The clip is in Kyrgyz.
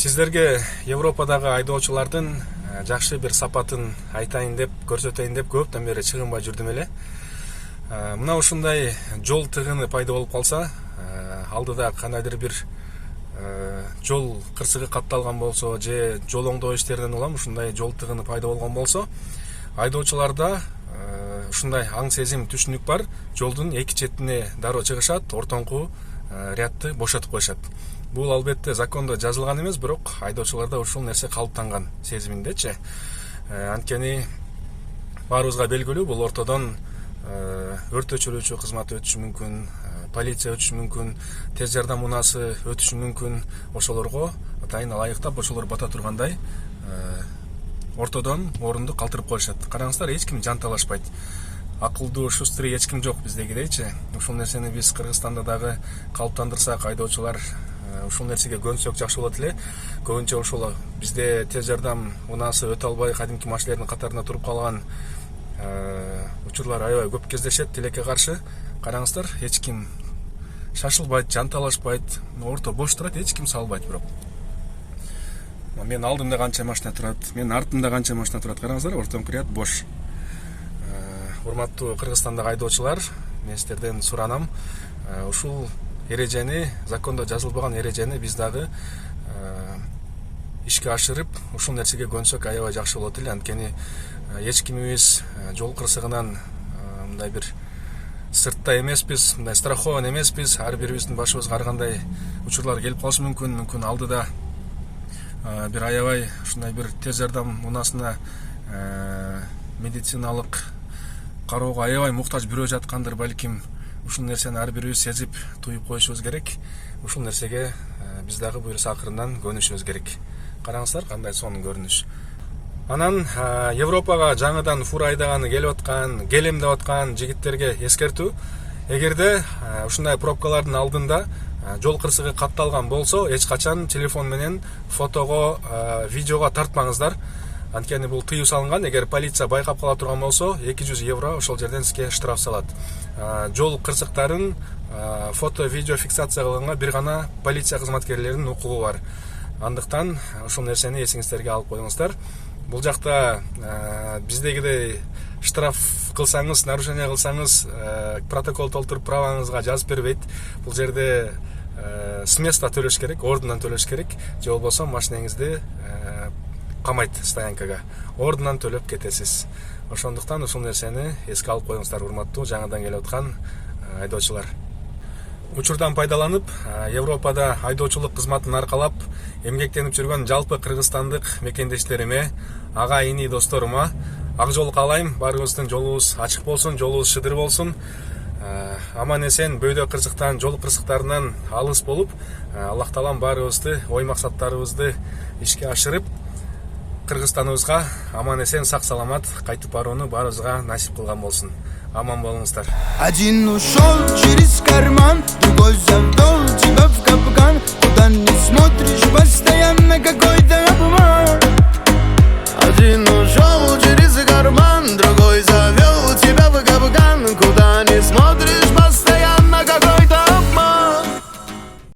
Сиздерге Европадагы айдоочулардын жакшы бир сапатын айтайын деп, көрсөтөйүн деп көптөн бери чыгынбай жүрдүм эле. Мына ушундай жол тыгыны пайда болуп калса, алдыда кандайдыр бир жол кырсыгы катталган болсо же жол оңдоо иштеринен улам ушундай жол тыгыны пайда болгон болсо, айдоочуларда ушундай аң сезим, түшүнүк бар. Жолдун эки четине дароо чыгышат, ортоңку рядты бошотуп коюшат. Бул албетте закондо жазылган эмес, бирок айдоочуларда ушул нерсе калыптанган сезиминдечи. Анткени баарыбызга белгилүү, бул ортодон өрт өчүрүүчү кызматы өтүшү мүмкүн, полиция өтүшү мүмкүн, тез жардам унасы өтүшү мүмкүн. Ошолорго атайын ылайыктап, ошолор бата тургандай ортодон орунду калтырып коюшат. Караңыздар, эч ким жанталашпайт. Акылдуу, шустрый эч ким жок биздегидейчи. Ушул нерсени биз Кыргызстанда дагы калыптандырсак, айдоочулар ушул нерсеге көнсөк жакшы болот эле. Көбүнчө ошол бизде тез жардам унасы өтө албай кадимки машиналардын катарында туруп калган учурлар аябай көп кездешет тилекке каршы. Караңыздар, эч ким шашылбайт, жанталашпайт, орто бош турат, эч ким салбайт. Бирок мен алдымда канча машина турат, мен артымда канча машина турат, караңыздар, ортоңку ряд бош. Урматтуу Кыргызстандагы айдоочулар, мен сиздерден суранам, ушул эрежени, закондо жазылбаган эрежени биз дагы ишке ашырып, ушул нерсеге көнсөк аябай жакшы болот эле. Анткени эч кимибиз жол кырсыгынан мындай бир сыртта эмеспиз, мындай страхован эмеспиз. Ар бирибиздин башыбызга ар кандай учурлар келип калышы мүмкүн алдыда бир аябай ушундай бир тез жардам унасына медициналык кароого аябай муктаж бирөө жаткандыр балким. Ушул нерсени ар бирибиз сезип, туюп коюшубуз керек. Ушул нерсеге биз дагы буюрса акырындан көнүшүбүз керек. Караңыздар, кандай сонун көрүнүш. Анан Европага жаңыдан фура айдаганы келип аткан, келем деп аткан жигиттерге эскертүү. Эгерде ушундай пробкалардын алдында жол кырсыгы катталган болсо, эч качан телефон менен фотого, видеого тартпаңыздар. Анткени бул тыюу салынган. Эгер полиция байкап кала турган болсо, 200 евро ошол жерден сизге штраф салат. Жол кырсыктарын фото, видео фиксация кылганга бир гана полиция кызматкерлеринин укугу бар. Андыктан ошол нерсени эсиңиздерге алып коюңуздар. Бул жакта биздегидей штраф кылсаңыз, нарушение кылсаңыз, протокол толтуруп праваңызга жазып бербейт. Бул жерде с места төлөш керек, ордунан төлөш керек. Же болбосо машинеңизди камайт стоянкага. Ордунан төлөп кетесиз. Ошондуктан ушул нерсени эске алып коюңуздар, урматтуу жаңыдан келип аткан айдоочулар. Учурдан пайдаланып, Европада айдоочулук кызматын аркалап эмгектенип жүргөн жалпы кыргызстандык мекендештериме, ага ини досторума ак жол каалайм. Баарыбыздын жолубуз ачык болсун, жолубуз шыдыр болсун. Аман эсен бөйдө кырсыктан, жол кырсыктарынан алыс болуп, Аллах Таалам баарыбызды, ой максаттарыбызды ишке ашырып, Кыргызстаныбызга аман эсен, сак саламат кайтып барууну баарыбызга насип кылган болсун. Аман болуңуздар. Один ушел через карман, другой завел тебя в капкан. Куда не смотришь, постоянно какой-то обман.